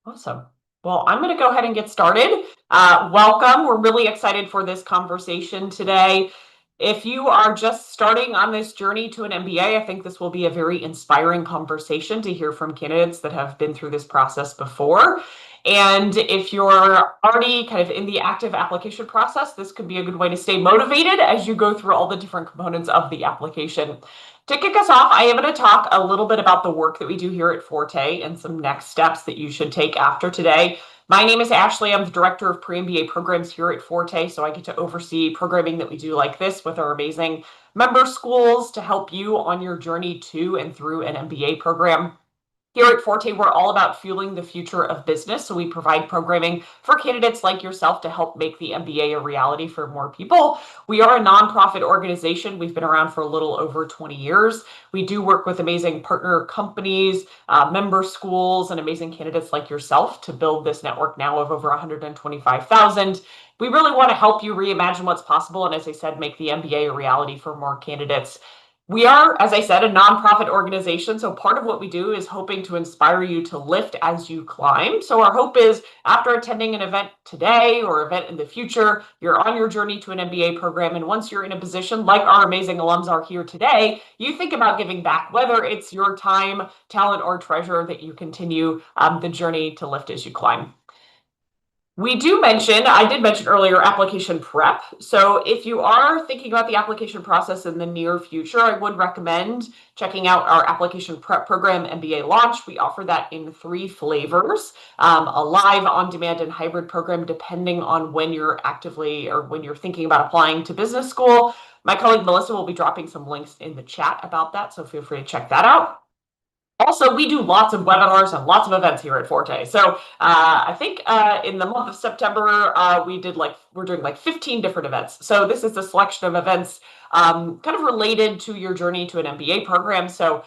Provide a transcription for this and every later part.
Awesome. Well, I'm going to go ahead and get started. Welcome. We're really excited for this conversation today. If you are just starting on this journey to an MBA, I think this will be a very inspiring conversation to hear from candidates that have been through this process before. And if you're already kind of in the active application process, this could be a good way to stay motivated as you go through all the different components of the application. To kick us off, I am going to talk a little bit about the work that we do here at Forté and some next steps that you should take after today. My name is Ashley. I'm the director of pre-MBA programs here at Forté, so I get to oversee programming that we do like this with our amazing member schools to help you on your journey to and through an MBA program. Here at Forté, we're all about fueling the future of business. So we provide programming for candidates like yourself to help make the MBA a reality for more people. We are a nonprofit organization. We've been around for a little over 20 years. We do work with amazing partner companies, member schools, and amazing candidates like yourself to build this network now of over 125,000. We really want to help you reimagine what's possible and, as I said, make the MBA a reality for more candidates. We are, as I said, a nonprofit organization. So part of what we do is hoping to inspire you to lift as you climb. So our hope is after attending an event today or event in the future, you're on your journey to an MBA program. And once you're in a position like our amazing alums are here today, you think about giving back, whether it's your time, talent, or treasure that you continue the journey to lift as you climb. I did mention earlier, application prep. So if you are thinking about the application process in the near future, I would recommend checking out our application prep program, MBA Launch. We offer that in 3 flavors, a live, on-demand, and hybrid program, depending on when you're actively or when you're thinking about applying to business school. My colleague Melissa will be dropping some links in the chat about that, so feel free to check that out. Also, we do lots of webinars and lots of events here at Forté. So I think in the month of September, we're doing like 15 different events. So this is a selection of events kind of related to your journey to an MBA program. So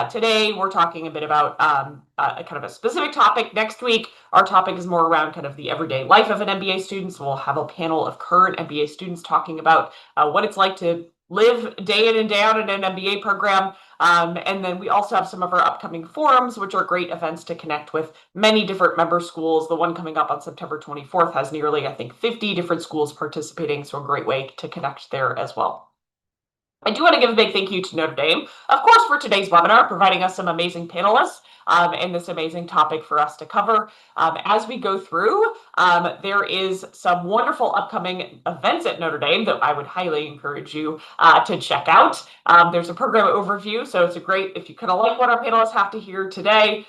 today we're talking a bit about a kind of a specific topic. Next week, our topic is more around kind of the everyday life of an MBA student. So we'll have a panel of current MBA students talking about what it's like to live day in and day out in an MBA program. And then we also have some of our upcoming forums, which are great events to connect with many different member schools. The one coming up on September 24th has nearly, I think, 50 different schools participating, so a great way to connect there as well. I do want to give a big thank you to Notre Dame, of course, for today's webinar, providing us some amazing panelists and this amazing topic for us to cover. As we go through, there is some wonderful upcoming events at Notre Dame that I would highly encourage you to check out. There's a program overview, so it's a great, if you kind of like what our panelists have to hear today,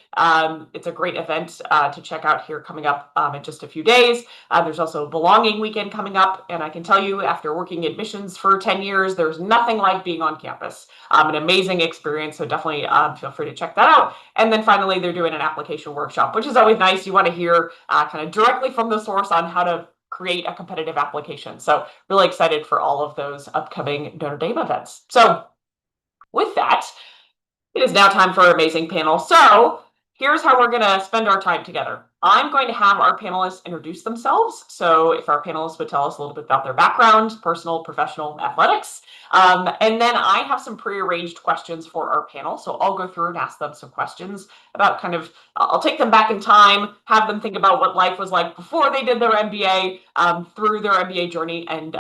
it's a great event to check out here coming up in just a few days. There's also a belonging weekend coming up, and I can tell you, after working admissions for 10 years, there's nothing like being on campus. An amazing experience, so definitely feel free to check that out. And then finally, they're doing an application workshop, which is always nice. You want to hear kind of directly from the source on how to create a competitive application. So really excited for all of those upcoming Notre Dame events. So with that, it is now time for our amazing panel. So here's how we're going to spend our time together. I'm going to have our panelists introduce themselves. So if our panelists would tell us a little bit about their background, personal, professional, athletics. And then I have some prearranged questions for our panel. So I'll go through and ask them some questions about kind of, I'll take them back in time, have them think about what life was like before they did their MBA, through their MBA journey and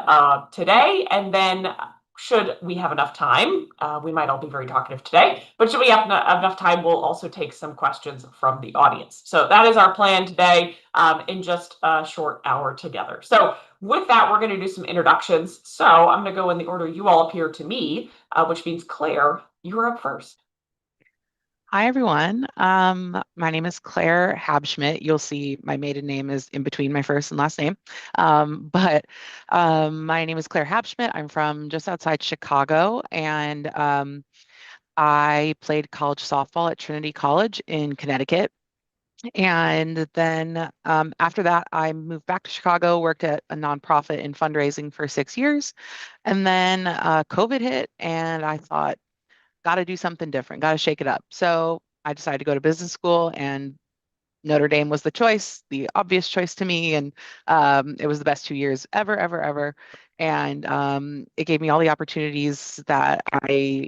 today. And then should we have enough time, we might all be very talkative today, but should we have enough time, we'll also take some questions from the audience. So that is our plan today in just a short hour together. So with that, we're going to do some introductions. So I'm going to go in the order you all appear to me, which means Claire, you're up first. Hi, everyone. My name is Claire Habschmidt. You'll see my maiden name is in between my first and last name. My name is Claire Habschmidt. I'm from just outside Chicago, and I played college softball at Trinity College in Connecticut. And then after that, I moved back to Chicago, worked at a nonprofit in fundraising for 6 years. And then COVID hit, and I thought, got to do something different, got to shake it up. So I decided to go to business school, and Notre Dame was the choice, the obvious choice to me. And it was the best 2 years ever, ever, ever. And it gave me all the opportunities that I,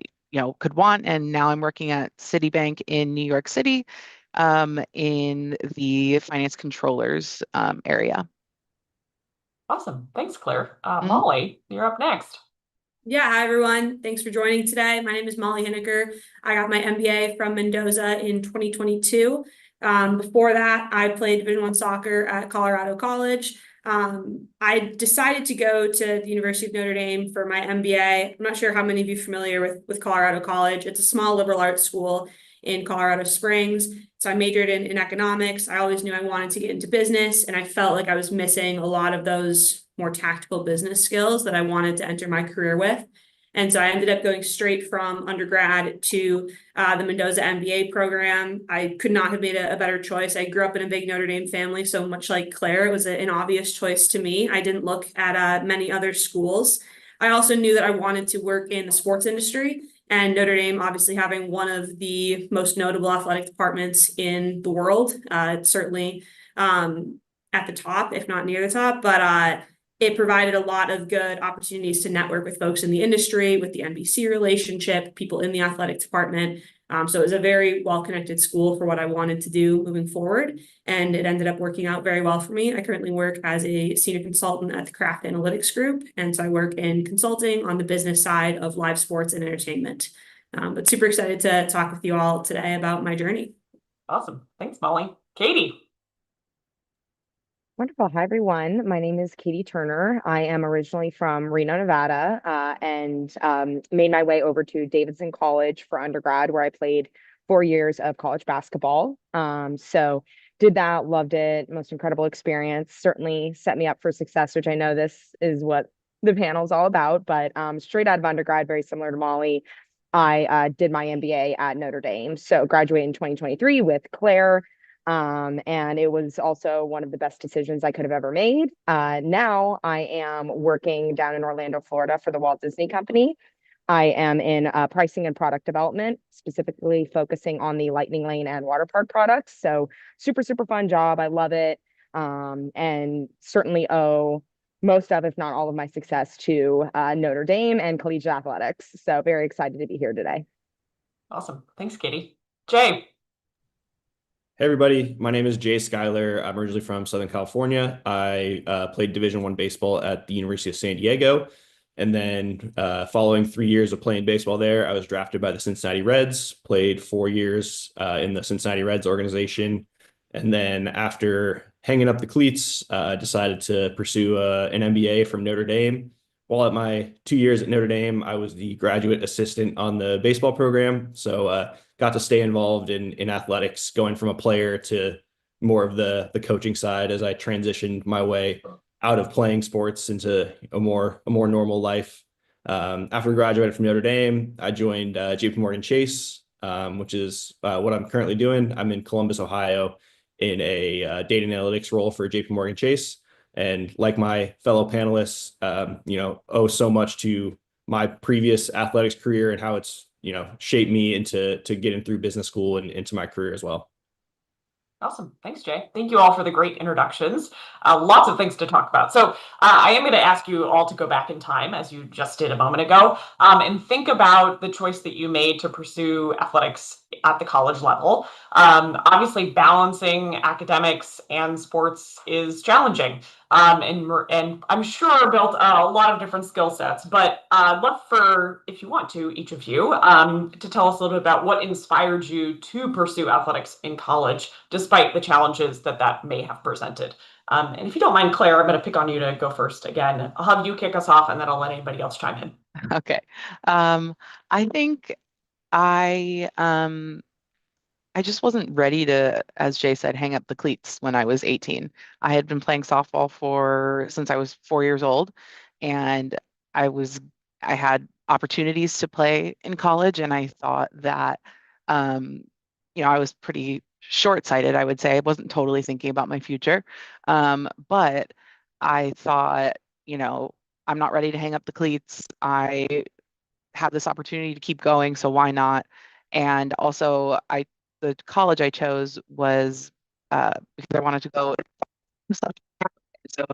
could want. And now I'm working at Citibank in New York City, in the finance controllers area. Awesome. Thanks, Claire. Mhm. Molly, you're up next. Yeah, hi everyone. Thanks for joining today. My name is Molly Hineker. I got my MBA from Mendoza in 2022. Before that, I played Division I soccer at Colorado College. I decided to go to the University of Notre Dame for my MBA. I'm not sure how many of you are familiar with Colorado College. It's a small liberal arts school in Colorado Springs. So I majored in economics. I always knew I wanted to get into business, and I felt like I was missing a lot of those more tactical business skills that I wanted to enter my career with. And so I ended up going straight from undergrad to the Mendoza MBA program. I could not have made a better choice. I grew up in a big Notre Dame family, so much like Claire, it was an obvious choice to me. I didn't look at many other schools. I also knew that I wanted to work in the sports industry, and Notre Dame, obviously having one of the most notable athletic departments in the world, it's certainly at the top, if not near the top, but it provided a lot of good opportunities to network with folks in the industry, with the NBC relationship, people in the athletic department. So it was a very well-connected school for what I wanted to do moving forward, and it ended up working out very well for me. I currently work as a senior consultant at the Craft Analytics Group, and so I work in consulting on the business side of live sports and entertainment. But super excited to talk with you all today about my journey. Awesome. Thanks, Molly. Katie. Wonderful. Hi, everyone. My name is Katie Turner. I am originally from Reno, Nevada, and made my way over to Davidson College for undergrad, where I played 4 years of college basketball. So did that, loved it, most incredible experience. Certainly set me up for success, which I know this is what the panel's all about. But straight out of undergrad, very similar to Molly, I did my MBA at Notre Dame. So graduated in 2023 with Claire. And it was also one of the best decisions I could have ever made. Now I am working down in Orlando, Florida for the Walt Disney Company. I am in pricing and product development, specifically focusing on the Lightning Lane and water park products. So super, super fun job. I love it. And certainly owe most of, if not all of my success to Notre Dame and collegiate athletics. So very excited to be here today. Awesome. Thanks, Katie. Jay. Hey everybody, my name is Jay Schuyler. I'm originally from Southern California. I played Division I baseball at the University of San Diego. And then following 3 years of playing baseball there, I was drafted by the Cincinnati Reds, played 4 years in the Cincinnati Reds organization. And then after hanging up the cleats, decided to pursue an MBA from Notre Dame. While at my 2 years at Notre Dame, I was the graduate assistant on the baseball program. So got to stay involved in athletics, going from a player to more of the coaching side as I transitioned my way out of playing sports into a more normal life. After graduating from Notre Dame, I joined JP Morgan Chase, which is what I'm currently doing. I'm in Columbus, Ohio, in a data analytics role for JP Morgan Chase. And like my fellow panelists, owe so much to my previous athletics career and how it's, shaped me into getting through business school and into my career as well. Awesome. Thanks, Jay. Thank you all for the great introductions. Lots of things to talk about. So I am going to ask you all to go back in time, as you just did a moment ago, and think about the choice that you made to pursue athletics at the college level. Obviously, balancing academics and sports is challenging, and I'm sure built a lot of different skill sets. But love for, if you want to, each of you to tell us a little bit about what inspired you to pursue athletics in college, despite the challenges that may have presented. And if you don't mind, Claire, I'm going to pick on you to go first again. I'll have you kick us off, and then I'll let anybody else chime in. Okay. I think I I just wasn't ready to, as Jay said, hang up the cleats when I was 18. I had been playing softball for since I was 4 years old, and I was I had opportunities to play in college, and I thought that um, I was pretty short-sighted, I would say. I wasn't totally thinking about my future. But I thought, I'm not ready to hang up the cleats. I have this opportunity to keep going, so why not? And also, the college I chose was because I wanted to go so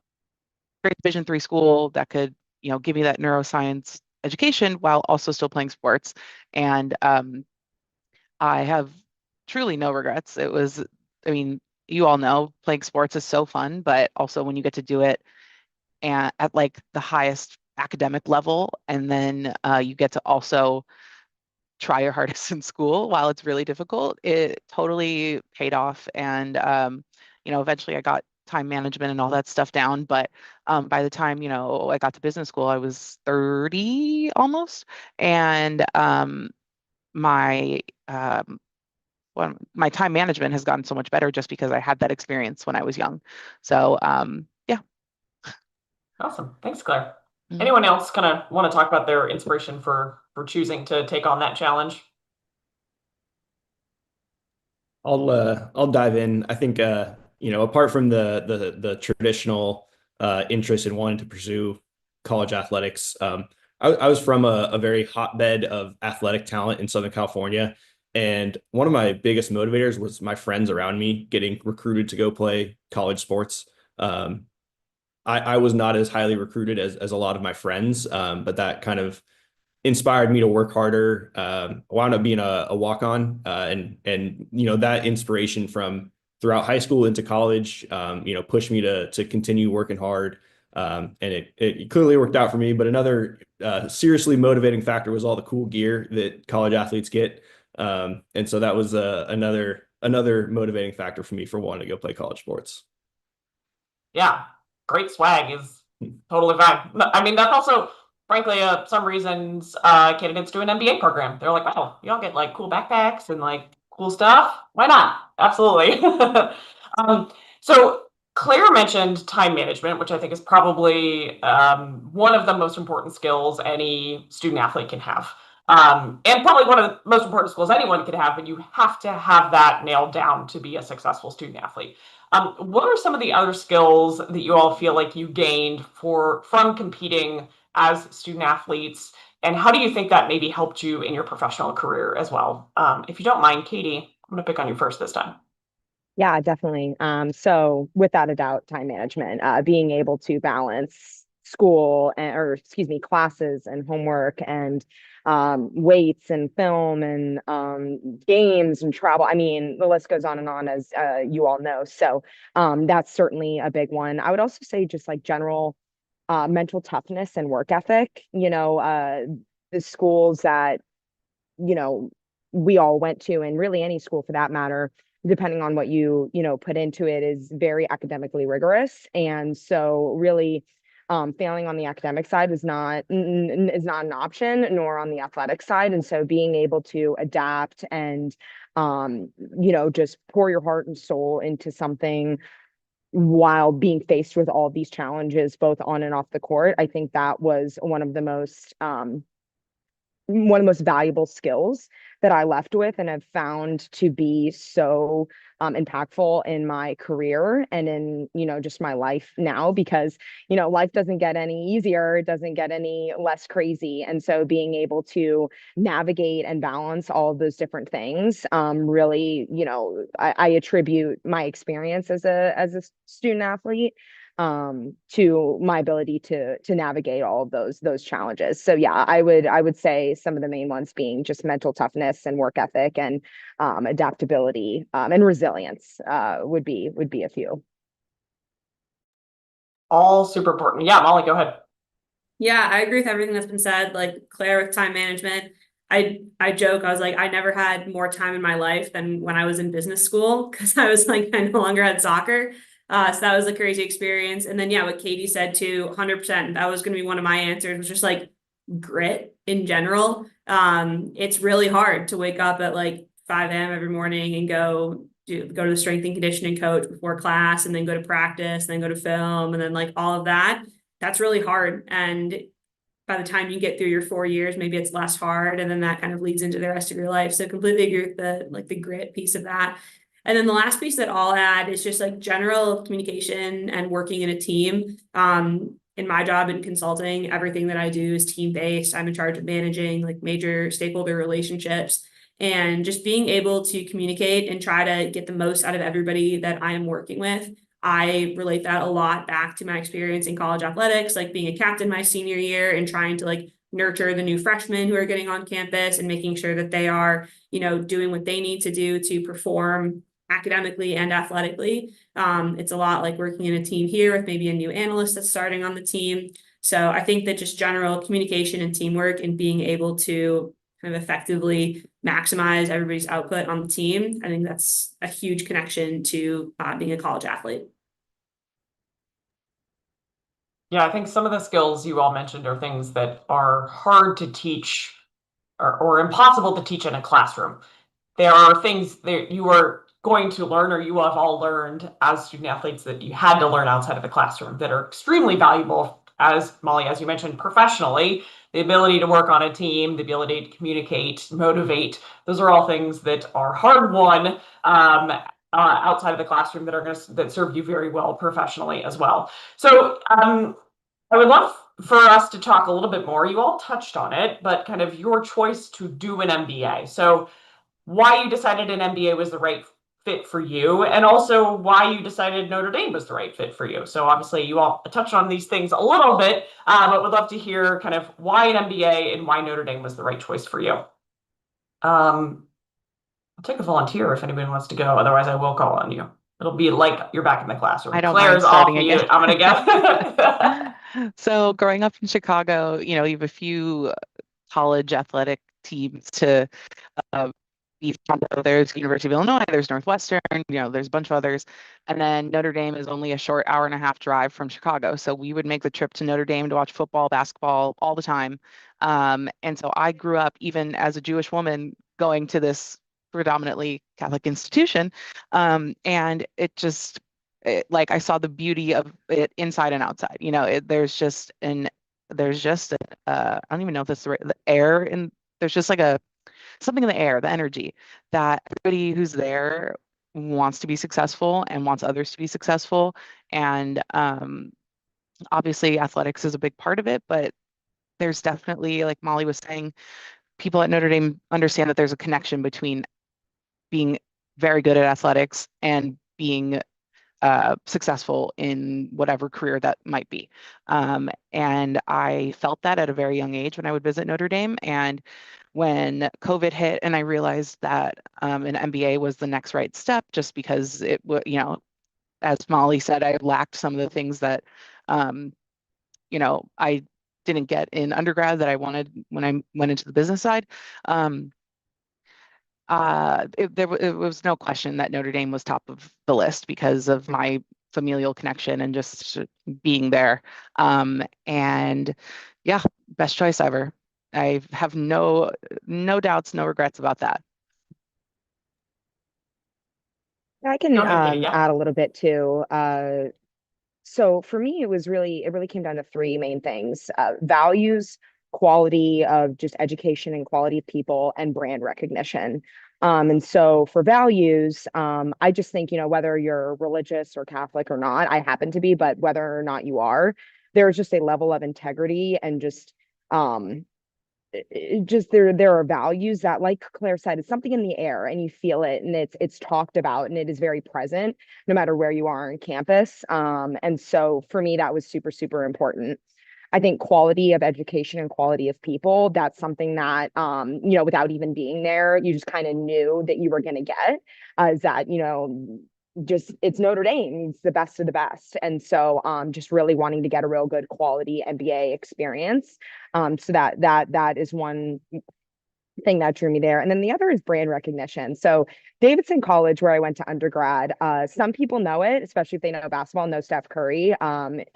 great Division III school that could give me that neuroscience education while also still playing sports. And I have truly no regrets. It was, I mean, you all know playing sports is so fun, but also when you get to do it and at like the highest academic level, and then you get to also try your hardest in school while it's really difficult, it totally paid off. And eventually I got time management and all that stuff down. But by the time, I got to business school, I was 30 almost. And my my time management has gotten so much better just because I had that experience when I was young. So yeah. Awesome. Thanks, Claire. Mhm. Anyone else kind of want to talk about their inspiration for choosing to take on that challenge? I'll dive in. I think apart from the traditional interest in wanting to pursue college athletics, I was from a very hotbed of athletic talent in Southern California, and one of my biggest motivators was my friends around me getting recruited to go play college sports. I was not as highly recruited as a lot of my friends, but that kind of inspired me to work harder. I wound up being a walk-on, and that inspiration from throughout high school into college, pushed me to continue working hard. And it clearly worked out for me. But another seriously motivating factor was all the cool gear that college athletes get. And so that was another motivating factor for me for wanting to go play college sports. Yeah, great swag is totally fine. I mean, that's also, frankly, some reasons candidates do an MBA program. They're like, wow, y'all get like cool backpacks and like cool stuff. Why not? Absolutely. So Claire mentioned time management, which I think is probably one of the most important skills any student athlete can have. And probably one of the most important skills anyone can have, but you have to have that nailed down to be a successful student athlete. What are some of the other skills that you all feel like you gained from competing as student athletes, and how do you think that maybe helped you in your professional career as well? If you don't mind, Katie, I'm going to pick on you first this time. Yeah, definitely. So without a doubt, time management, being able to balance school or excuse me, classes and homework and weights and film and games and travel. I mean, the list goes on and on, as you all know. So that's certainly a big one. I would also say just like general mental toughness and work ethic. The schools that we all went to, and really any school for that matter, depending on what you put into it, is very academically rigorous. And so really failing on the academic side is not an option, nor on the athletic side. And so being able to adapt and just pour your heart and soul into something while being faced with all these challenges both on and off the court, I think that was one of the most valuable skills that I left with and have found to be so impactful in my career and in, just my life now, because, life doesn't get any easier. It doesn't get any less crazy. And so being able to navigate and balance all of those different things, really, I attribute my experience as a student athlete to my ability to navigate all of those challenges. So yeah, I would say some of the main ones being just mental toughness and work ethic and adaptability and resilience would be a few. All super important. Yeah, Molly, go ahead. Yeah, I agree with everything that's been said. Like Claire with time management, I joke, I was like, I never had more time in my life than when I was in business school, because I was like, I no longer had soccer. So that was a crazy experience. And then yeah, what Katie said too, 100%, that was going to be one of my answers, was just like grit in general. It's really hard to wake up at like 5 a.m. every morning and go to the strength and conditioning coach before class, and then go to practice, and then go to film, and then like all of that. That's really hard. And by the time you get through your 4 years, maybe it's less hard, and then that kind of leads into the rest of your life. So completely agree with the grit piece of that. And then the last piece that I'll add is just like general communication and working in a team. In my job in consulting, everything that I do is team-based. I'm in charge of managing like major stakeholder relationships, and just being able to communicate and try to get the most out of everybody that I am working with. I relate that a lot back to my experience in college athletics, like being a captain my senior year and trying to like nurture the new freshmen who are getting on campus and making sure that they are, doing what they need to do to perform academically and athletically. It's a lot like working in a team here with maybe a new analyst that's starting on the team. So I think that just general communication and teamwork and being able to kind of effectively maximize everybody's output on the team, I think that's a huge connection to being a college athlete. Yeah, I think some of the skills you all mentioned are things that are hard to teach or impossible to teach in a classroom. There are things that you are going to learn, or you have all learned as student athletes, that you had to learn outside of the classroom that are extremely valuable, as Molly, as you mentioned, professionally. The ability to work on a team, the ability to communicate, motivate, those are all things that are hard won outside of the classroom that are that serve you very well professionally as well. So I would love for us to talk a little bit more. You all touched on it, but kind of your choice to do an MBA. So why you decided an MBA was the right fit for you, and also why you decided Notre Dame was the right fit for you. So obviously you all touched on these things a little bit, but would love to hear kind of why an MBA and why Notre Dame was the right choice for you. I'll take a volunteer if anybody wants to go. Otherwise, I will call on you. It'll be like you're back in the classroom. I don't Claire's mind starting off again. mute. I'm gonna go. So growing up in Chicago, you have a few college athletic teams to be fond of. There's University of Illinois, there's Northwestern, there's a bunch of others. And then Notre Dame is only a short hour and a half drive from Chicago. So we would make the trip to Notre Dame to watch football, basketball all the time. And so I grew up, even as a Jewish woman, going to this predominantly Catholic institution. And like I saw the beauty of it inside and outside. There's just I don't even know if this is the air, and there's just like something in the air, the energy that everybody who's there wants to be successful and wants others to be successful. And obviously athletics is a big part of it, but there's definitely, like Molly was saying, people at Notre Dame understand that there's a connection between being very good at athletics and being successful in whatever career that might be. And I felt that at a very young age when I would visit Notre Dame. And when COVID hit and I realized that an MBA was the next right step, just because it would, as Molly said, I lacked some of the things that, I didn't get in undergrad that I wanted when I went into the business side. It was no question that Notre Dame was top of the list because of my familial connection and just being there. And yeah, best choice ever. I have no doubts, no regrets about that. I can Go ahead, Katie, yeah. add a little bit too. So for me, it really came down to three main things: values, quality of just education and quality of people, and brand recognition. And so for values, I just think, whether you're religious or Catholic or not, I happen to be, but whether or not you are, there's just a level of integrity and just there are values that, like Claire said, it's something in the air and you feel it, and it's talked about, and it is very present no matter where you are on campus. And so for me, that was super, super important. I think quality of education and quality of people, that's something that, without even being there, you just kind of knew that you were going to get, is that, just it's Notre Dame, it's the best of the best. And so just really wanting to get a real good quality MBA experience. So that is one thing that drew me there. And then the other is brand recognition. So Davidson College, where I went to undergrad, some people know it, especially if they know basketball, know Steph Curry.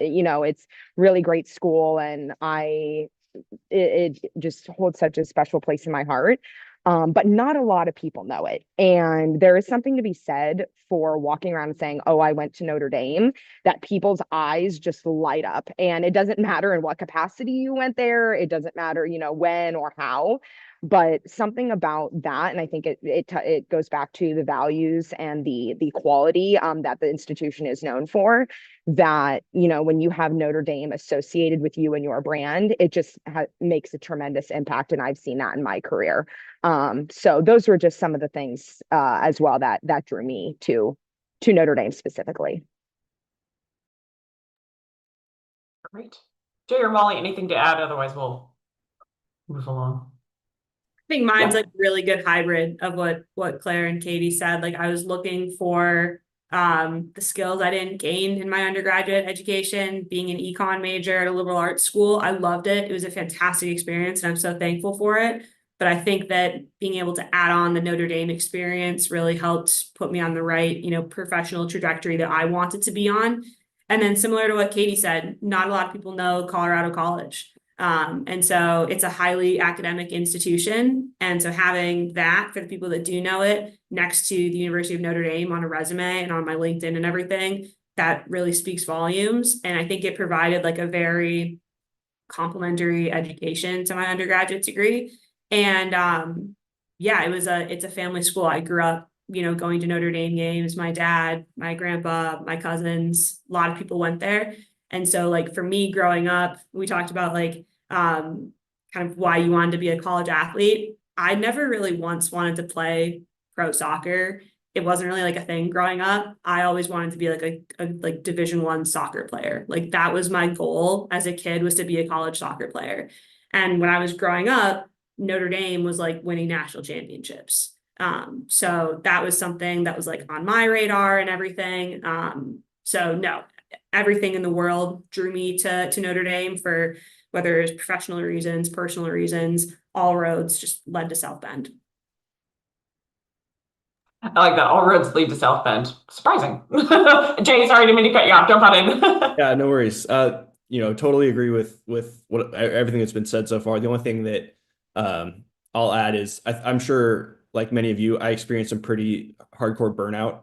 It's really great school, and it just holds such a special place in my heart. But not a lot of people know it. And there is something to be said for walking around and saying, oh, I went to Notre Dame, that people's eyes just light up. And it doesn't matter in what capacity you went there. It doesn't matter, when or how, but something about that. And I think it goes back to the values and the quality that the institution is known for, that, when you have Notre Dame associated with you and your brand, it just makes a tremendous impact. And I've seen that in my career. So those were just some of the things as well that drew me to Notre Dame specifically. Great. Jay or Molly, anything to add? Otherwise, we'll move along. I think mine's Yeah. like a really good hybrid of what Claire and Katie said. Like I was looking for the skills I didn't gain in my undergraduate education, being an econ major at a liberal arts school. I loved it. It was a fantastic experience and I'm so thankful for it. But I think that being able to add on the Notre Dame experience really helped put me on the right, professional trajectory that I wanted to be on. And then similar to what Katie said, not a lot of people know Colorado College. And so it's a highly academic institution. And so having that for the people that do know it next to the University of Notre Dame on a resume and on my LinkedIn and everything, that really speaks volumes. And I think it provided like a very complementary education to my undergraduate degree. And yeah, it's a family school. I grew up, going to Notre Dame games. My dad, my grandpa, my cousins, a lot of people went there. And so like for me growing up, we talked about like kind of why you wanted to be a college athlete. I never really once wanted to play pro soccer. It wasn't really like a thing growing up. I always wanted to be like a like Division I soccer player. Like that was my goal as a kid, was to be a college soccer player. And when I was growing up, Notre Dame was like winning national championships. So that was something that was like on my radar and everything. So no, everything in the world drew me to Notre Dame, for whether it was professional reasons, personal reasons, all roads just led to South Bend. I like that. All roads lead to South Bend. Surprising. Jay, sorry, didn't mean to cut you off. Jump on in. Yeah, no worries. Totally agree with what everything that's been said so far. The only thing that I'll add is I'm sure, like many of you, I experienced some pretty hardcore burnout,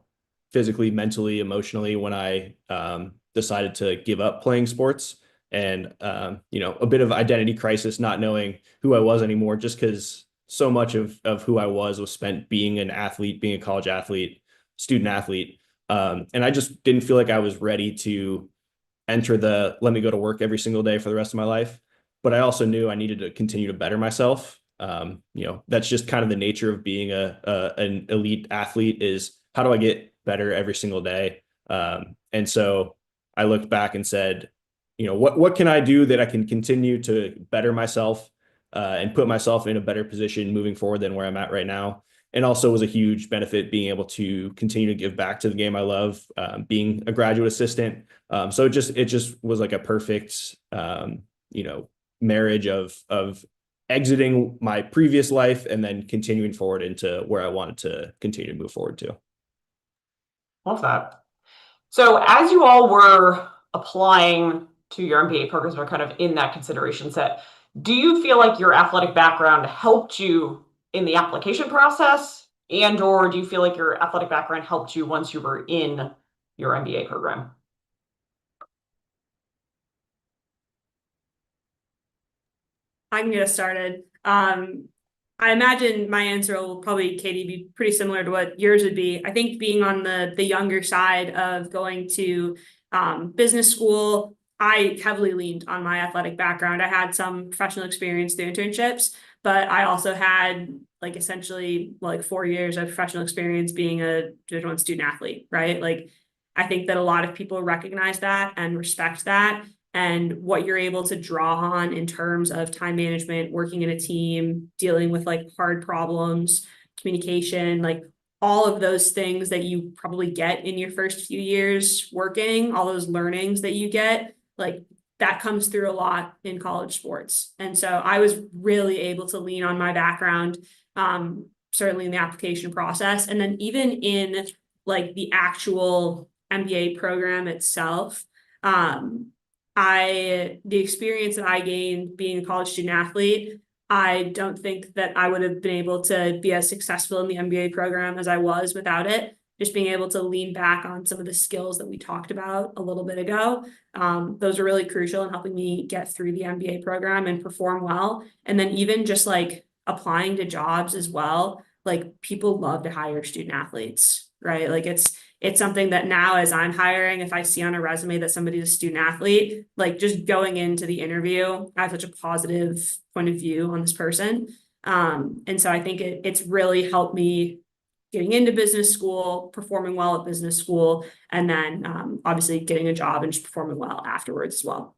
physically, mentally, emotionally, when I decided to give up playing sports, and a bit of identity crisis, not knowing who I was anymore, just because so much of who I was spent being an athlete, being a college athlete, student athlete. And I just didn't feel like I was ready to enter the let me go to work every single day for the rest of my life. But I also knew I needed to continue to better myself. That's just kind of the nature of being an elite athlete, is how do I get better every single day? And so I looked back and said, what can I do that I can continue to better myself and put myself in a better position moving forward than where I'm at right now. And also was a huge benefit being able to continue to give back to the game I love, being a graduate assistant. So it just was like a perfect, marriage of exiting my previous life and then continuing forward into where I wanted to continue to move forward to. Love that. So as you all were applying to your MBA programs, or kind of in that consideration set, do you feel like your athletic background helped you in the application process, or do you feel like your athletic background helped you once you were in your MBA program? I can get us started. I imagine my answer will probably, Katie, be pretty similar to what yours would be. I think being on the younger side of going to business school, I heavily leaned on my athletic background. I had some professional experience through internships, but I also had like essentially like 4 years of professional experience being a Division I student athlete, right? Like I think that a lot of people recognize that and respect that, and what you're able to draw on in terms of time management, working in a team, dealing with like hard problems, communication, like all of those things that you probably get in your first few years working, all those learnings that you get, like that comes through a lot in college sports. And so I was really able to lean on my background, certainly in the application process. And then even in like the actual MBA program itself, the experience that I gained being a college student athlete, I don't think that I would have been able to be as successful in the MBA program as I was without it. Just being able to lean back on some of the skills that we talked about a little bit ago. Those are really crucial in helping me get through the MBA program and perform well. And then even just like applying to jobs as well, like people love to hire student athletes, right? Like it's something that now as I'm hiring, if I see on a resume that somebody's a student athlete, like just going into the interview, I have such a positive point of view on this person. And so I think it's really helped me getting into business school, performing well at business school, and then obviously getting a job and just performing well afterwards as well.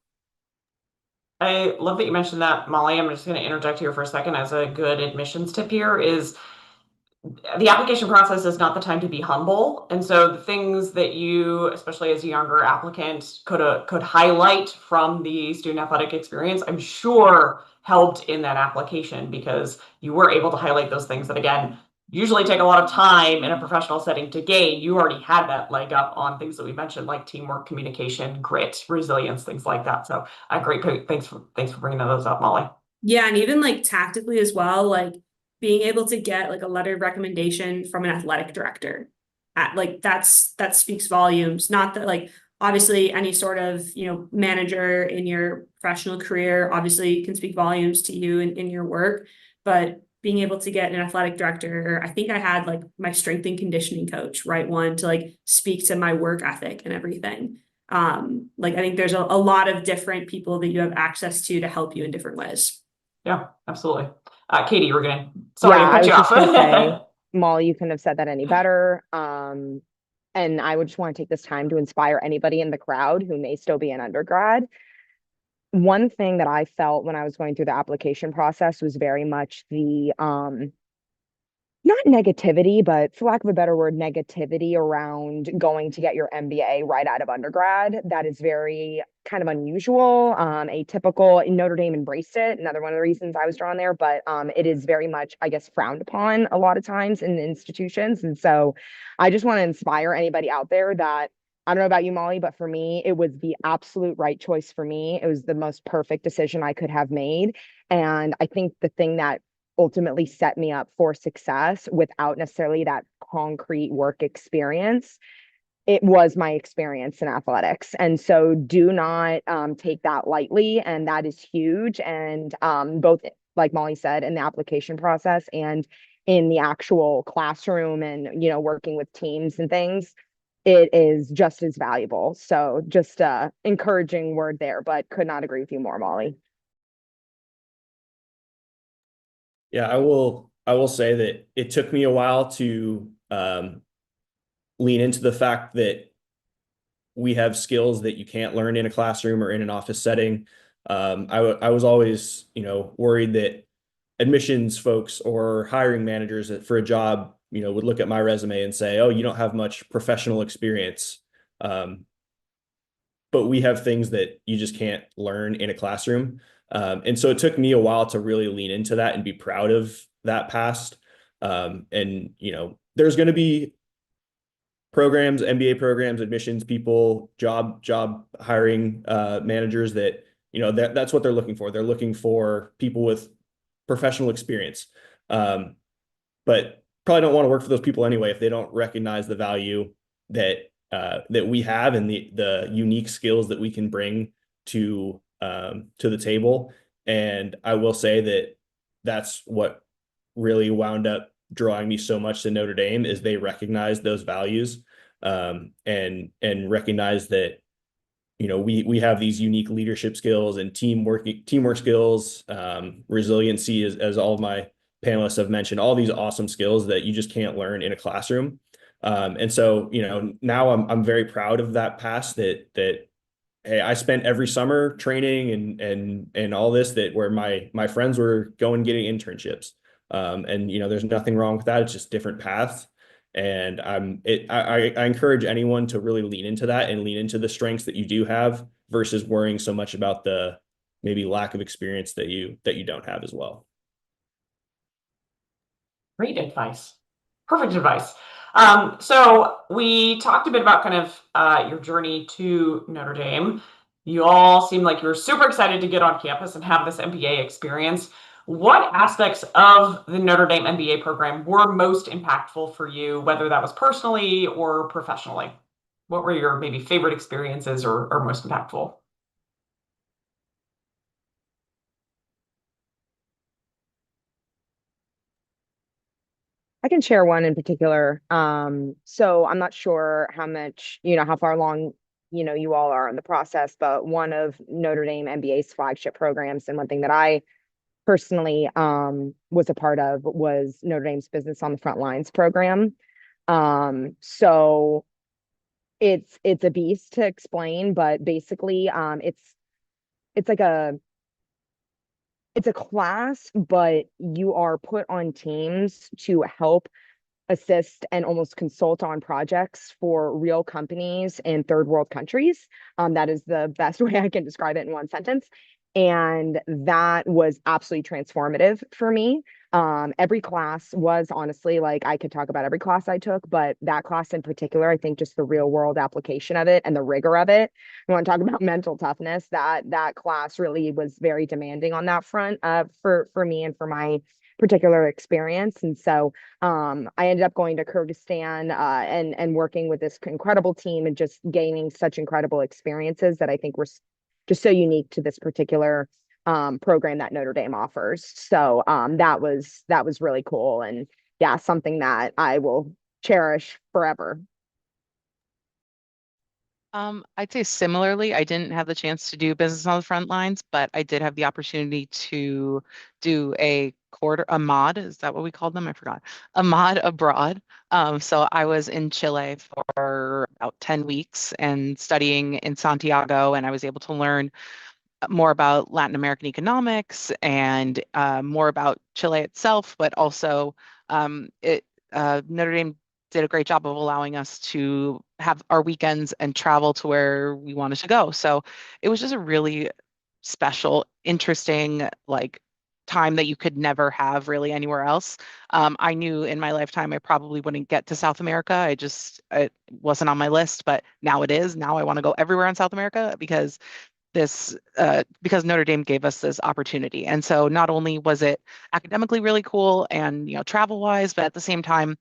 I love that you mentioned that, Molly. I'm just going to interject here for a second as a good admissions tip here is the application process is not the time to be humble. And so the things that you, especially as a younger applicant, could highlight from the student athletic experience, I'm sure helped in that application because you were able to highlight those things that, again, usually take a lot of time in a professional setting to gain. You already had that leg up on things that we mentioned, like teamwork, communication, grit, resilience, things like that. So great. Thanks for bringing those up, Molly. Yeah, and even like tactically as well, like being able to get like a letter of recommendation from an athletic director, like that speaks volumes. Not that like obviously any sort of manager in your professional career obviously can speak volumes to you in your work, but being able to get an athletic director, I think I had like my strength and conditioning coach, right, one to like speak to my work ethic and everything. Like I think there's a lot of different people that you have access to help you in different ways. Yeah, absolutely. Katie, you were gonna, sorry Yeah, to I cut was you just gonna say, off. Molly, you couldn't have said that any better. And I would just want to take this time to inspire anybody in the crowd who may still be an undergrad. One thing that I felt when I was going through the application process was very much the not negativity, but for lack of a better word, negativity around going to get your MBA right out of undergrad. That is very kind of unusual, atypical. Notre Dame embraced it. Another one of the reasons I was drawn there, but it is very much, I guess, frowned upon a lot of times in the institutions. And so I just want to inspire anybody out there that I don't know about you, Molly, but for me, it was the absolute right choice for me. It was the most perfect decision I could have made. And I think the thing that ultimately set me up for success without necessarily that concrete work experience, it was my experience in athletics. And so do not take that lightly. And that is huge. And both, like Molly said, in the application process and in the actual classroom and, working with teams and things, it is just as valuable. So just encouraging word there, but could not agree with you more, Molly. Yeah, I will say that it took me a while to lean into the fact that we have skills that you can't learn in a classroom or in an office setting. I was always, worried that admissions folks or hiring managers for a job, would look at my resume and say, "Oh, you don't have much professional experience." But we have things that you just can't learn in a classroom. And so it took me a while to really lean into that and be proud of that past. And, there's going to be programs, MBA programs, admissions people, job hiring managers that, that's what they're looking for. They're looking for people with professional experience. But probably don't want to work for those people anyway if they don't recognize the value that that we have and the unique skills that we can bring to the table. And I will say that that's what really wound up drawing me so much to Notre Dame is they recognize those values and recognize that we have these unique leadership skills and teamwork skills, resiliency, as all of my panelists have mentioned, all these awesome skills that you just can't learn in a classroom. And so, now I'm very proud of that past that hey, I spent every summer training and all this that where my friends were going getting internships. And there's nothing wrong with that. It's just different paths. And I encourage anyone to really lean into that and lean into the strengths that you do have versus worrying so much about the maybe lack of experience that you don't have as well. Great advice. Perfect advice. So we talked a bit about kind of your journey to Notre Dame. You all seem like you're super excited to get on campus and have this MBA experience. What aspects of the Notre Dame MBA program were most impactful for you, whether that was personally or professionally? What were your maybe favorite experiences or most impactful? I can share one in particular. So I'm not sure how much, how far along, you all are in the process, but one of Notre Dame MBA's flagship programs, and one thing that I personally was a part of was Notre Dame's Business on the Front Lines program. So it's a beast to explain, but basically it's like a it's a class, but you are put on teams to help assist and almost consult on projects for real companies in third world countries. That is the best way I can describe it in one sentence. And that was absolutely transformative for me. Every class was honestly, like, I could talk about every class I took, but that class in particular, I think just the real world application of it and the rigor of it. You want to talk about mental toughness, that class really was very demanding on that front, for me and for my particular experience. And so I ended up going to Kyrgyzstan, and working with this incredible team and just gaining such incredible experiences that I think were just so unique to this particular program that Notre Dame offers. So that was really cool, and yeah, something that I will cherish forever. I'd say similarly, I didn't have the chance to do business on the front lines, but I did have the opportunity to do a mod. Is that what we called them? I forgot. A mod abroad. So I was in Chile for about 10 weeks and studying in Santiago, and I was able to learn more about Latin American economics and more about Chile itself, but also Notre Dame did a great job of allowing us to have our weekends and travel to where we wanted to go. So it was just a really special, interesting, like time that you could never have really anywhere else. I knew in my lifetime I probably wouldn't get to South America. It wasn't on my list, but now it is. Now I want to go everywhere in South America because Notre Dame gave us this opportunity. And so not only was it academically really cool and travel wise, but at the same time,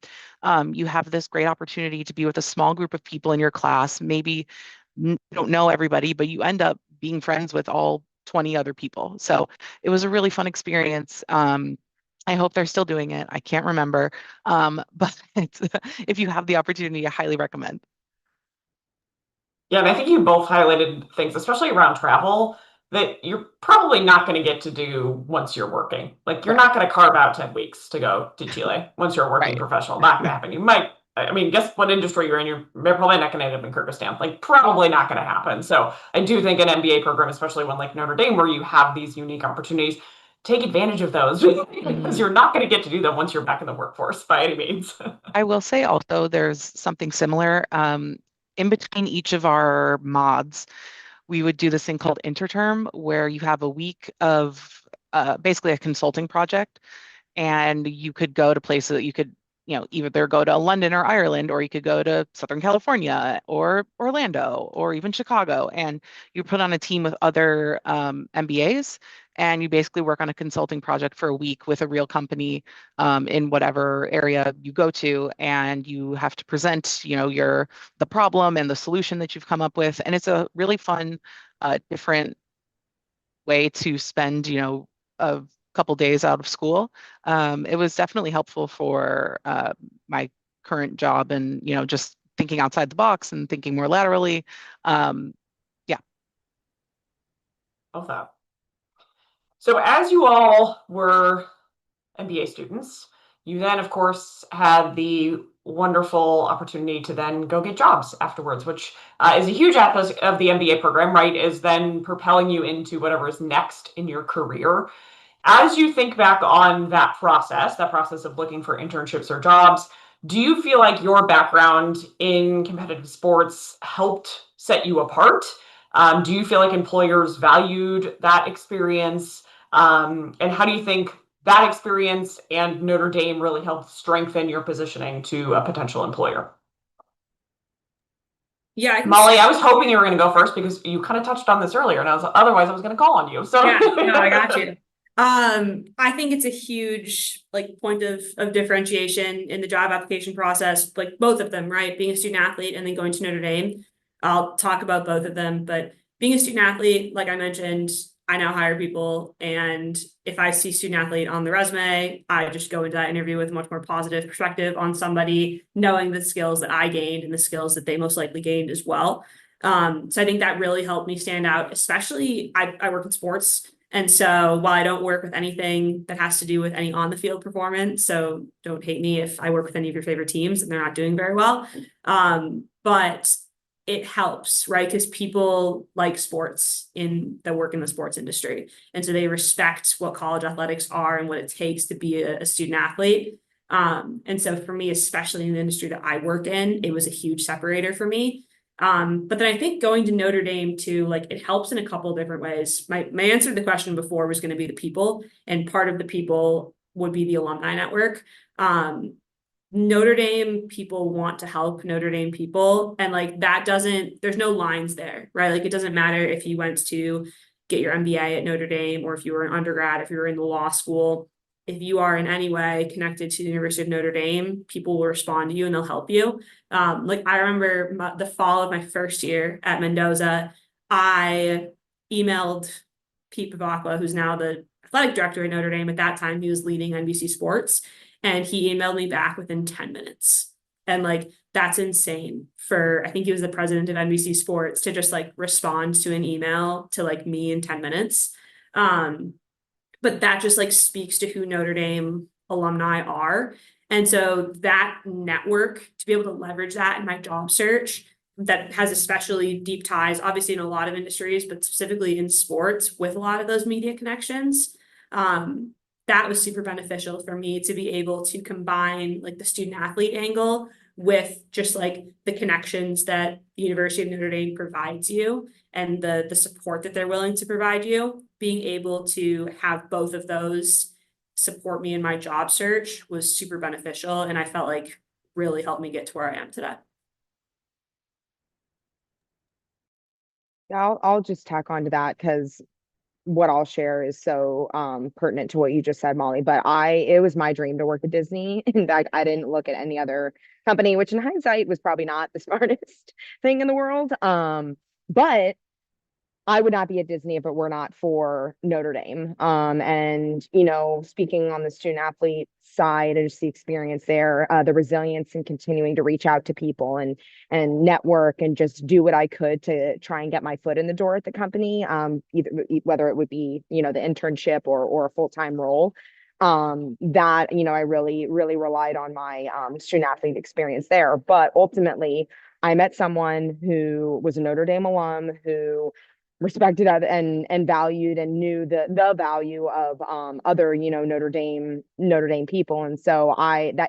you have this great opportunity to be with a small group of people in your class. Maybe you don't know everybody, but you end up being friends with all 20 other people. So it was a really fun experience. I hope they're still doing it. I can't remember. But if you have the opportunity, I highly recommend. Yeah, and I think you both highlighted things, especially around travel, that you're probably not going to get to do once you're working. Like, you're Right. not going to carve out 10 weeks to go to Chile once you're a working Right. professional. Not going to happen. You might, I mean, guess what industry you're in? You're probably not going to end up in Kyrgyzstan. Like, probably not going to happen. So I do think an MBA program, especially one like Notre Dame, where you have these unique opportunities, take advantage of those because Mhm. you're not going to get to do them once you're back in the workforce by any means. I will say also there's something similar. In between each of our mods, we would do this thing called interterm, where you have a week of basically a consulting project, and you could go to places that you could, either go to London or Ireland, or you could go to Southern California or Orlando or even Chicago, and you put on a team with other MBAs, and you basically work on a consulting project for a week with a real company in whatever area you go to, and you have to present, the problem and the solution that you've come up with, and it's a really fun, different way to spend, a couple days out of school. It was definitely helpful for my current job and, just thinking outside the box and thinking more laterally. Yeah. Love that. So as you all were MBA students, you then, of course, had the wonderful opportunity to then go get jobs afterwards, which is a huge aspect of the MBA program, right? Is then propelling you into whatever is next in your career. As you think back on that process of looking for internships or jobs, do you feel like your background in competitive sports helped set you apart? Do you feel like employers valued that experience? And how do you think that experience and Notre Dame really helped strengthen your positioning to a potential employer? Yeah, I can Molly, I was hoping you were going to go first because you kind of touched on this earlier, and otherwise I was going to call on you. So Yeah, no, I got you. I think it's a huge point of differentiation in the job application process, like both of them, right? Being a student athlete and then going to Notre Dame. I'll talk about both of them, but being a student athlete, like I mentioned, I now hire people, and if I see student athlete on the resume, I just go into that interview with a much more positive perspective on somebody, knowing the skills that I gained and the skills that they most likely gained as well. So I think that really helped me stand out, especially I work in sports. And so while I don't work with anything that has to do with any on the field performance, so don't hate me if I work with any of your favorite teams and they're not doing very well. But it helps, right? Because people like sports that work in the sports industry. And so they respect what college athletics are and what it takes to be a student athlete. And so for me, especially in the industry that I work in, it was a huge separator for me. But then I think going to Notre Dame too, like it helps in a couple of different ways. My answer to the question before was going to be the people, and part of the people would be the alumni network. Notre Dame people want to help Notre Dame people. And like there's no lines there, right? Like it doesn't matter if you went to get your MBA at Notre Dame, or if you were an undergrad, if you were in the law school, if you are in any way connected to the University of Notre Dame, people will respond to you and they'll help you. Like I remember the fall of my first year at Mendoza, I emailed Pete Pavakwa, who's now the athletic director at Notre Dame. At that time, he was leading NBC Sports. And he emailed me back within 10 minutes. And like, that's insane I think he was the president of NBC Sports, to just like respond to an email to like me in 10 minutes. But that just like speaks to who Notre Dame alumni are. And so that network, to be able to leverage that in my job search, that has especially deep ties, obviously in a lot of industries, but specifically in sports with a lot of those media connections. That was super beneficial for me to be able to combine like the student athlete angle with just like the connections that the University of Notre Dame provides you, and the support that they're willing to provide you. Being able to have both of those support me in my job search was super beneficial, and I felt like really helped me get to where I am today. Yeah, I'll just tack on to that, because what I'll share is so pertinent to what you just said, Molly. But it was my dream to work at Disney. In fact, I didn't look at any other company, which in hindsight was probably not the smartest thing in the world. But I would not be at Disney if it were not for Notre Dame. And, speaking on the student athlete side, and just the experience there, the resilience and continuing to reach out to people and network and just do what I could to try and get my foot in the door at the company, whether it would be, the internship or a full-time role. That, I really, really relied on my student athlete experience there. But ultimately, I met someone who was a Notre Dame alum, who respected and valued and knew the value of other Notre Dame people. And so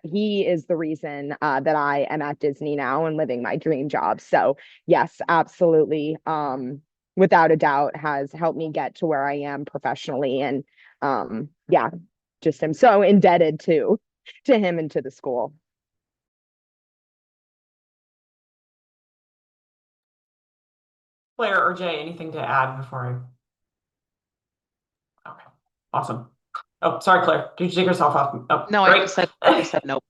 he is the reason that I am at Disney now and living my dream job. So yes, absolutely, without a doubt, has helped me get to where I am professionally. And yeah, just am so indebted to him and to the school. Claire or Jay, anything to add before Okay, awesome. Oh, sorry, Claire. Did you take yourself off? Oh, No, great. I just said nope.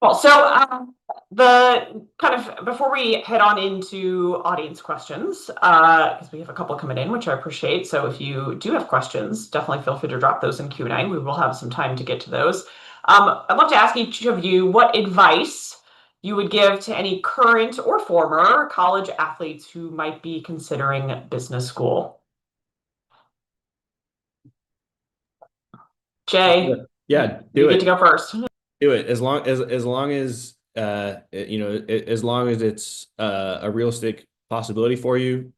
Well, so the kind of before we head on into audience questions, because we have a couple coming in, which I appreciate. So if you do have questions, definitely feel free to drop those in Q&A. We will have some time to get to those. I'd love to ask each of you what advice you would give to any current or former college athletes who might be considering business school. Jay, Yeah, you get to go first. Do it as long as as long as it's a realistic possibility for you.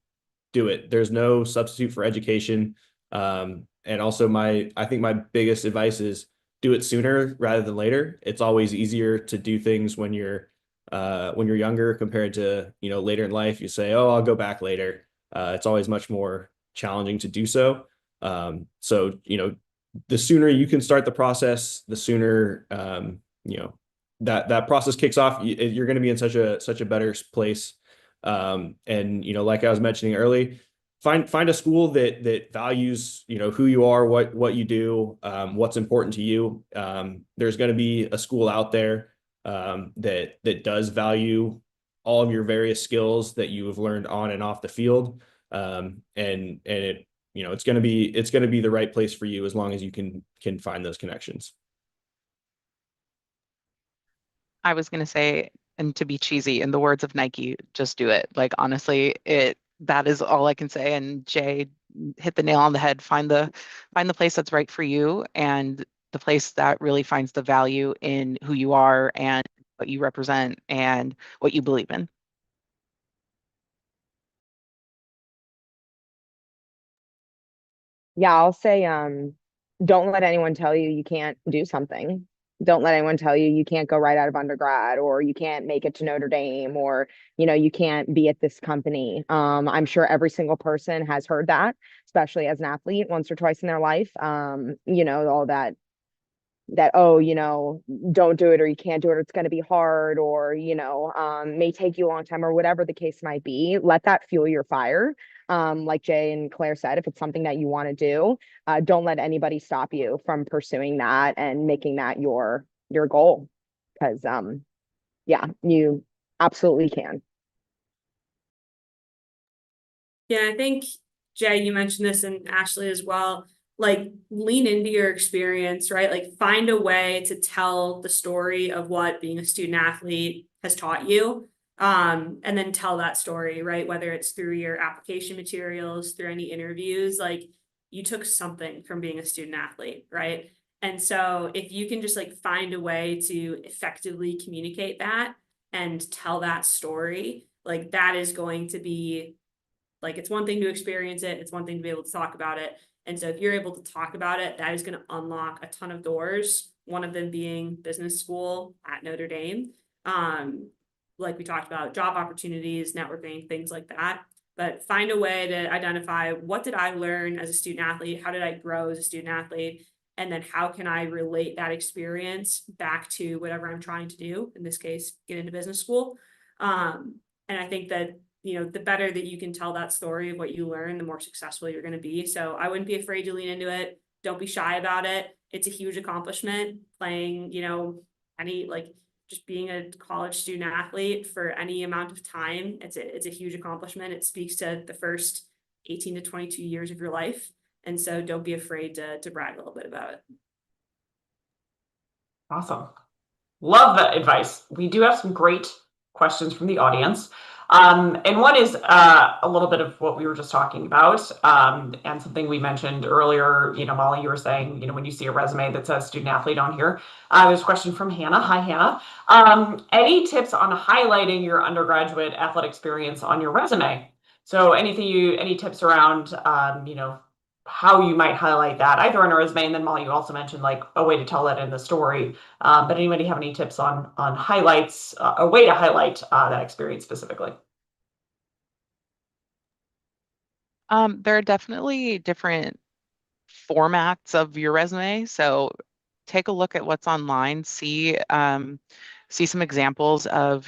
Do it. There's no substitute for education. And also I think my biggest advice is do it sooner rather than later. It's always easier to do things when you're younger compared to later in life. You say, oh, I'll go back later. It's always much more challenging to do so. So the sooner you can start the process, the sooner that process kicks off. You're going to be in such a better place. And like I was mentioning early, find a school that values who you are, what you do, what's important to you. There's going to be a school out there that does value all of your various skills that you have learned on and off the field. And it it's going to be the right place for you as long as you can find those connections. I was going to say, and to be cheesy, in the words of Nike, just do it. Like, honestly, that is all I can say. And Jay hit the nail on the head. Find the place that's right for you, and the place that really finds the value in who you are and what you represent and what you believe in. Yeah, I'll say, don't let anyone tell you you can't do something. Don't let anyone tell you you can't go right out of undergrad, or you can't make it to Notre Dame, or, you can't be at this company. I'm sure every single person has heard that, especially as an athlete once or twice in their life. All that, oh, don't do it, or you can't do it, or it's going to be hard, or, may take you a long time, or whatever the case might be. Let that fuel your fire. Like Jay and Claire said, if it's something that you want to do, don't let anybody stop you from pursuing that and making that your goal. Because yeah, you absolutely can. Yeah, I think, Jay, you mentioned this, and Ashley as well, like lean into your experience, right? Like find a way to tell the story of what being a student athlete has taught you. And then tell that story, right? Whether it's through your application materials, through any interviews, like you took something from being a student athlete, right? And so if you can just like find a way to effectively communicate that and tell that story, like that is going to be, like, it's one thing to experience it, it's one thing to be able to talk about it. And so if you're able to talk about it, that is going to unlock a ton of doors, one of them being business school at Notre Dame. Like we talked about, job opportunities, networking, things like that. But find a way to identify, what did I learn as a student athlete? How did I grow as a student athlete? And then how can I relate that experience back to whatever I'm trying to do, in this case, get into business school. And I think that, the better that you can tell that story of what you learn, the more successful you're going to be. So I wouldn't be afraid to lean into it. Don't be shy about it. It's a huge accomplishment playing, just being a college student athlete for any amount of time. It's a huge accomplishment. It speaks to the first 18 to 22 years of your life. And so don't be afraid to brag a little bit about it. Awesome. Love that advice. We do have some great questions from the audience. And one is a little bit of what we were just talking about, and something we mentioned earlier. Molly, you were saying, when you see a resume that says student athlete on here, there's a question from Hannah. Hi, Hannah. Any tips on highlighting your undergraduate athletic experience on your resume? So any tips around, how you might highlight that either on a resume, and then Molly, you also mentioned like a way to tell that in the story. But anybody have any tips on highlights, a way to highlight that experience specifically? There are definitely different formats of your resume. So take a look at what's online, see some examples of,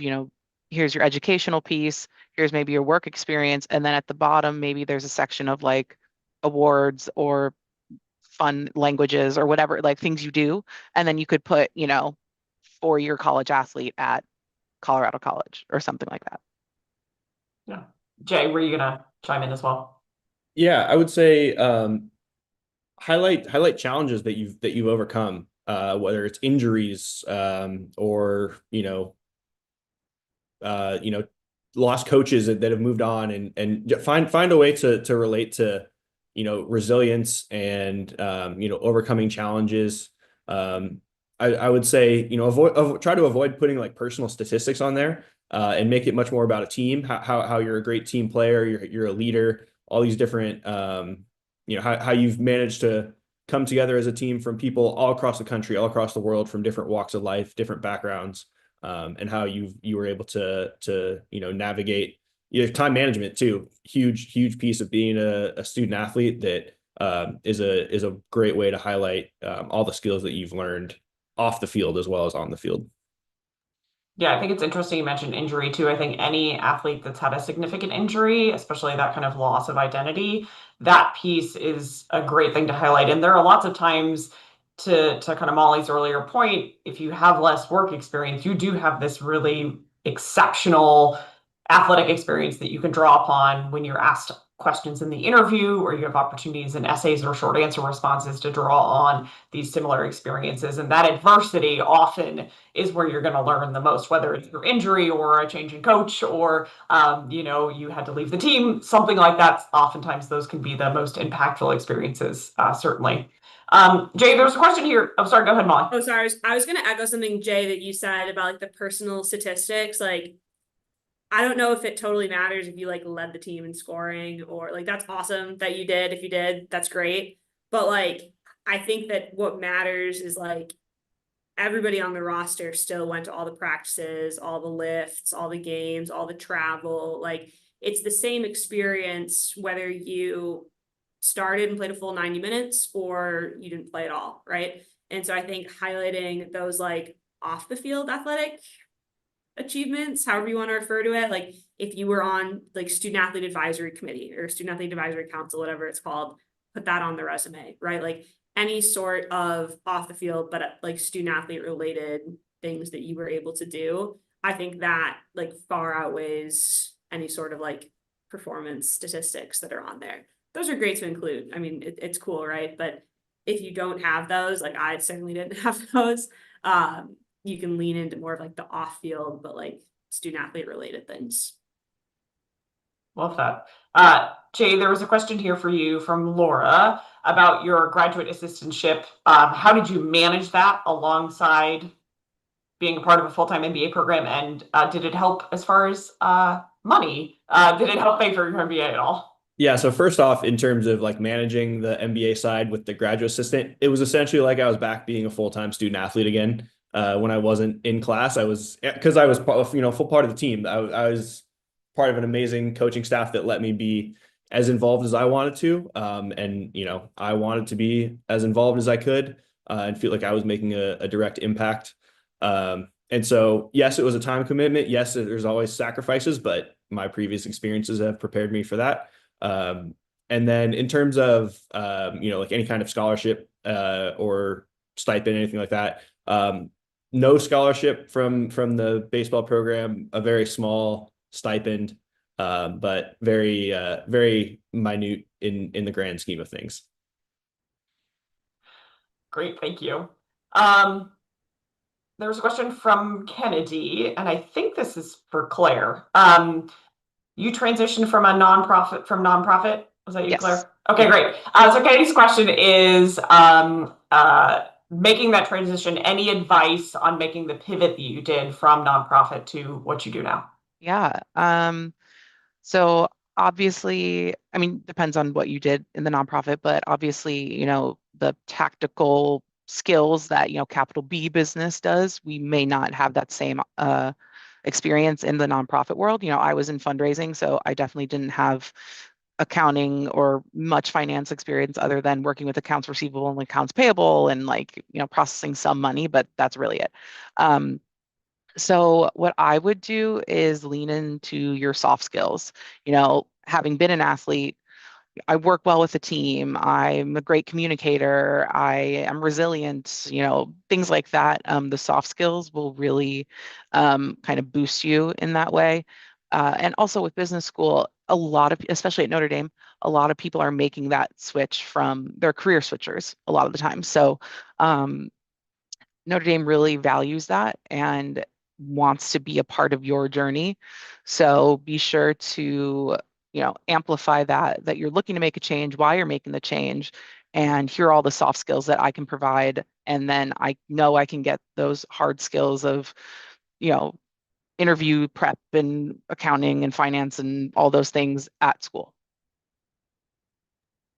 here's your educational piece, here's maybe your work experience, and then at the bottom, maybe there's a section of like awards or fun languages or whatever, like things you do. And then you could put, 4-year college athlete at Colorado College or something like that. Yeah. Jay, were you gonna chime in as well? Yeah, I would say highlight challenges that you've overcome, whether it's injuries, or lost coaches that have moved on, and find a way to relate to resilience and overcoming challenges. I would say try to avoid putting like personal statistics on there, and make it much more about a team, how you're a great team player, you're a leader, all these different how you've managed to come together as a team from people all across the country, all across the world, from different walks of life, different backgrounds, and how you were able to navigate time management too. Huge piece of being a student athlete that is a great way to highlight all the skills that you've learned off the field as well as on the field. Yeah, I think it's interesting you mentioned injury too. I think any athlete that's had a significant injury, especially that kind of loss of identity, that piece is a great thing to highlight. And there are lots of times, to kind of Molly's earlier point, if you have less work experience, you do have this really exceptional athletic experience that you can draw upon when you're asked questions in the interview, or you have opportunities in essays or short answer responses to draw on these similar experiences. And that adversity often is where you're going to learn the most, whether it's your injury or a change in coach, or you had to leave the team, something like that. Oftentimes those can be the most impactful experiences, certainly. Jay, there's a question here. Oh, sorry, go ahead, Molly. Oh, sorry. I was going to echo something, Jay, that you said about like the personal statistics. Like, I don't know if it totally matters if you like led the team in scoring or like that's awesome that you did. If you did, that's great. But like, I think that what matters is like everybody on the roster still went to all the practices, all the lifts, all the games, all the travel. Like, it's the same experience whether you started and played a full 90 minutes or you didn't play at all, right? And so I think highlighting those like off the field athletic achievements, however you want to refer to it, like if you were on like student athlete advisory committee or student athlete advisory council, whatever it's called, put that on the resume, right? Like any sort of off the field, but like student athlete related things that you were able to do. I think that like far outweighs any sort of like performance statistics that are on there. Those are great to include. I mean, it's cool, right? But if you don't have those, like I certainly didn't have those, you can lean into more of like the off field, but like student athlete related things. Love that. Jay, there was a question here for you from Laura about your graduate assistantship. How did you manage that alongside being a part of a full-time MBA program? And did it help as far as money? Did it help pay for your MBA at all? Yeah, so first off, in terms of like managing the MBA side with the graduate assistant, it was essentially like I was back being a full-time student athlete again. When I wasn't in class, because I was full part of the team. I was part of an amazing coaching staff that let me be as involved as I wanted to, and I wanted to be as involved as I could, and feel like I was making a direct impact. And so, yes, it was a time commitment. Yes, there's always sacrifices, but my previous experiences have prepared me for that. And then in terms of, like any kind of scholarship, or stipend, anything like that, no scholarship from the baseball program, a very small stipend, but very, very minute in the grand scheme of things. Great, thank you. There was a question from Kennedy, and I think this is for Claire. You transitioned from nonprofit. Was that you, Yes. Claire? Okay, great. So Kennedy's question is making that transition. Any advice on making the pivot that you did from nonprofit to what you do now? Yeah. So obviously, I mean, depends on what you did in the nonprofit, but obviously, the tactical skills that, capital B business does, we may not have that same experience in the nonprofit world. I was in fundraising, so I definitely didn't have accounting or much finance experience other than working with accounts receivable and accounts payable and like, processing some money, but that's really it. So what I would do is lean into your soft skills. Having been an athlete, I work well with a team. I'm a great communicator. I am resilient, things like that. The soft skills will really kind of boost you in that way. And also with business school, especially at Notre Dame, a lot of people are making that switch from their career switchers a lot of the time. So Notre Dame really values that and wants to be a part of your journey. So be sure to, amplify that you're looking to make a change, why you're making the change, and here are all the soft skills that I can provide. And then I know I can get those hard skills of, interview prep and accounting and finance and all those things at school.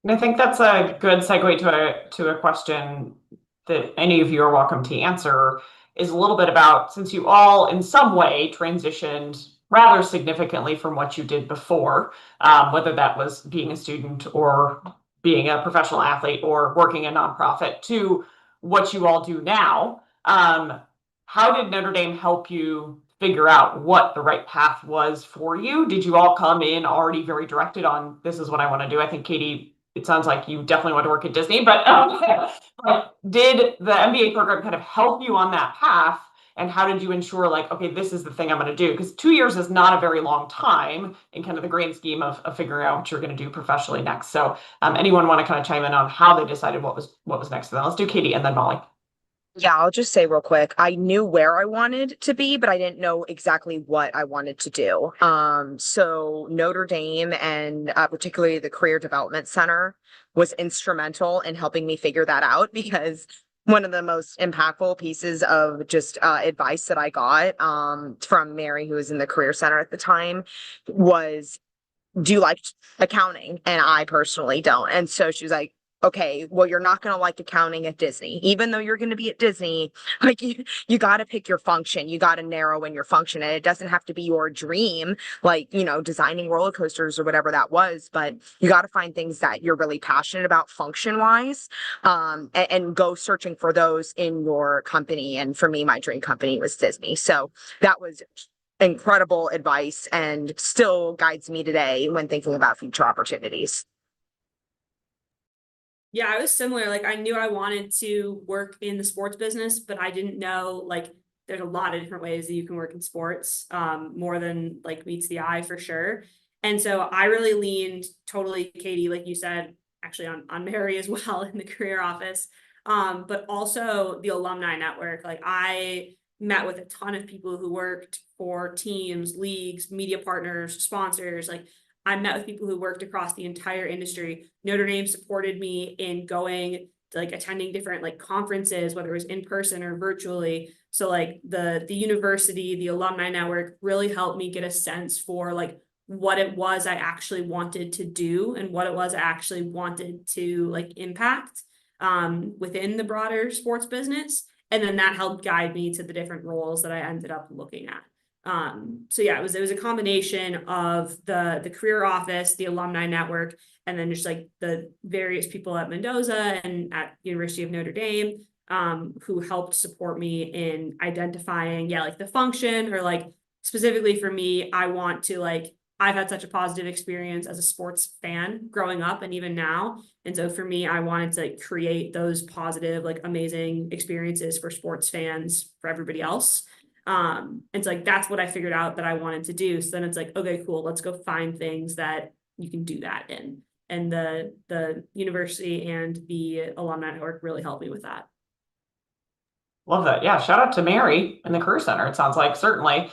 And I think that's a good segue to a question that any of you are welcome to answer, is a little bit about, since you all in some way transitioned rather significantly from what you did before, whether that was being a student or being a professional athlete or working a nonprofit, to what you all do now. How did Notre Dame help you figure out what the right path was for you? Did you all come in already very directed on, this is what I want to do? I think Katie, it sounds like you definitely want to work at Disney, but did the MBA program kind of help you on that path? And how did you ensure, like, okay, this is the thing I'm going to do? Because 2 years is not a very long time in kind of the grand scheme of figuring out what you're going to do professionally next. So anyone want to kind of chime in on how they decided what was next for them? Let's do Katie and then Molly. Yeah, I'll just say real quick, I knew where I wanted to be, but I didn't know exactly what I wanted to do. So Notre Dame and particularly the Career Development Center was instrumental in helping me figure that out because one of the most impactful pieces of just advice that I got from Mary, who was in the Career Center at the time, was, do you like accounting? And I personally don't. And so she was like, okay, well, you're not going to like accounting at Disney, even though you're going to be at Disney. Like you got to pick your function. You got to narrow in your function, and it doesn't have to be your dream, like, designing roller coasters or whatever that was, but you got to find things that you're really passionate about function wise, and go searching for those in your company. And for me, my dream company was Disney. So that was incredible advice and still guides me today when thinking about future opportunities. Yeah, I was similar. Like, I knew I wanted to work in the sports business, but I didn't know, like, there's a lot of different ways that you can work in sports, more than like meets the eye for sure. And so I really leaned totally, Katie, like you said, actually on Mary as well in the career office, but also the alumni network. Like, I met with a ton of people who worked for teams, leagues, media partners, sponsors. Like, I met with people who worked across the entire industry. Notre Dame supported me in going, like, attending different like conferences, whether it was in person or virtually. So like the university, the alumni network really helped me get a sense for like what it was I actually wanted to do and what it was I actually wanted to like impact within the broader sports business. And then that helped guide me to the different roles that I ended up looking at. So yeah, it was a combination of the career office, the alumni network, and then just like the various people at Mendoza and at University of Notre Dame, who helped support me in identifying, like the function, or like specifically for me, I want to like, I've had such a positive experience as a sports fan growing up and even now. And so for me, I wanted to like create those positive, like amazing experiences for sports fans, for everybody else. And so like that's what I figured out that I wanted to do. So then it's like, okay, cool, let's go find things that you can do that in. And the university and the alumni network really helped me with that. Love that. Yeah, shout out to Mary in the Career Center. It sounds like, certainly.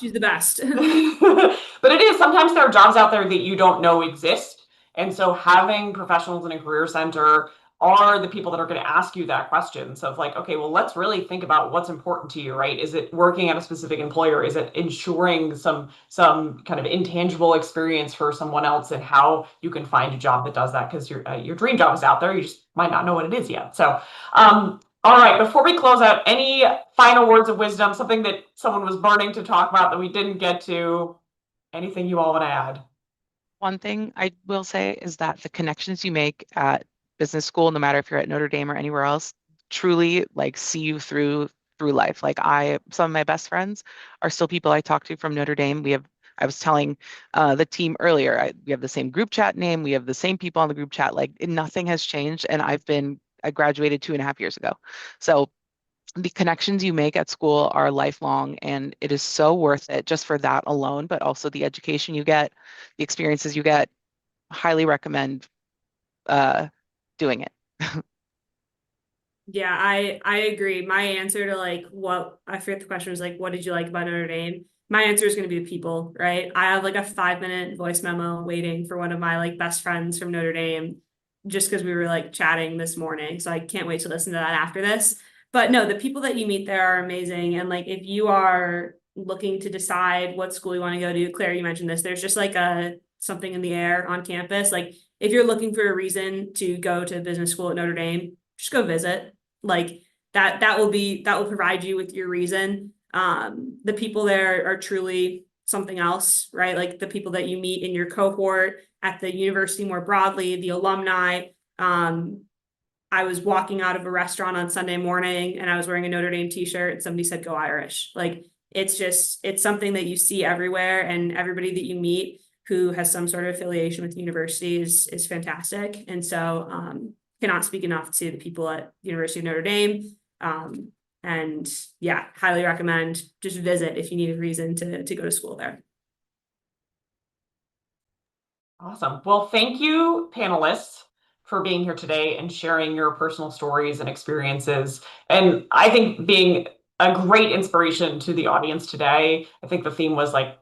She's the best. But it is, sometimes there are jobs out there that you don't know exist. And so having professionals in a career center are the people that are going to ask you that question. So it's like, okay, well, let's really think about what's important to you, right? Is it working at a specific employer? Is it ensuring some kind of intangible experience for someone else, and how you can find a job that does that? Because your dream job is out there. You just might not know what it is yet. So, all right, before we close out, any final words of wisdom, something that someone was burning to talk about that we didn't get to? Anything you all want to add? One thing I will say is that the connections you make at business school, no matter if you're at Notre Dame or anywhere else, truly like see you through life. Like some of my best friends are still people I talk to from Notre Dame. I was telling the team earlier, we have the same group chat name, we have the same people on the group chat. Like nothing has changed, and I graduated 2.5 years ago. So the connections you make at school are lifelong, and it is so worth it just for that alone, but also the education you get, the experiences you get. Highly recommend doing it. Yeah, I agree. My answer to like what I forget the question was, like, what did you like about Notre Dame? My answer is going to be the people, right? I have like a 5-minute voice memo waiting for one of my like best friends from Notre Dame, just because we were like chatting this morning. So I can't wait to listen to that after this. But no, the people that you meet there are amazing. And like, if you are looking to decide what school you want to go to, Claire, you mentioned this, there's just like something in the air on campus. Like, if you're looking for a reason to go to business school at Notre Dame, just go visit. Like that will provide you with your reason. The people there are truly something else, right? Like the people that you meet in your cohort at the university more broadly, the alumni. I was walking out of a restaurant on Sunday morning and I was wearing a Notre Dame t-shirt and somebody said, "Go Irish." Like it's something that you see everywhere, and everybody that you meet who has some sort of affiliation with the university is fantastic. And so cannot speak enough to the people at the University of Notre Dame. And yeah, highly recommend just visit if you need a reason to go to school there. Awesome. Well, thank you, panelists, for for being here today and sharing your personal stories and experiences. And I think being a great inspiration to the audience today. I think the theme was like,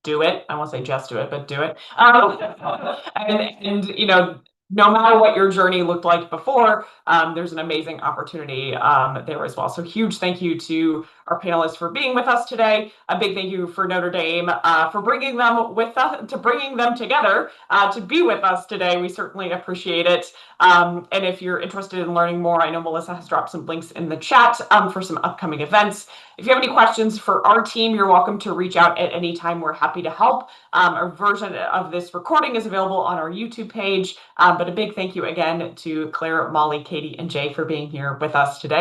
do it. I won't say just do it, but do it. And you know, no matter what your journey looked like before, there's an amazing opportunity there as well. So huge thank you to our panelists for being with us today. A big thank you for Notre Dame for bringing them with us, to bringing them together to be with us today. We certainly appreciate it. And if you're interested in learning more, I know Melissa has dropped some links in the chat for some upcoming events. If you have any questions for our team, you're welcome to reach out at any time. We're happy to help. A version of this recording is available on our YouTube page. But a big thank you again to Claire, Molly, Katie, and Jay for being here with us today.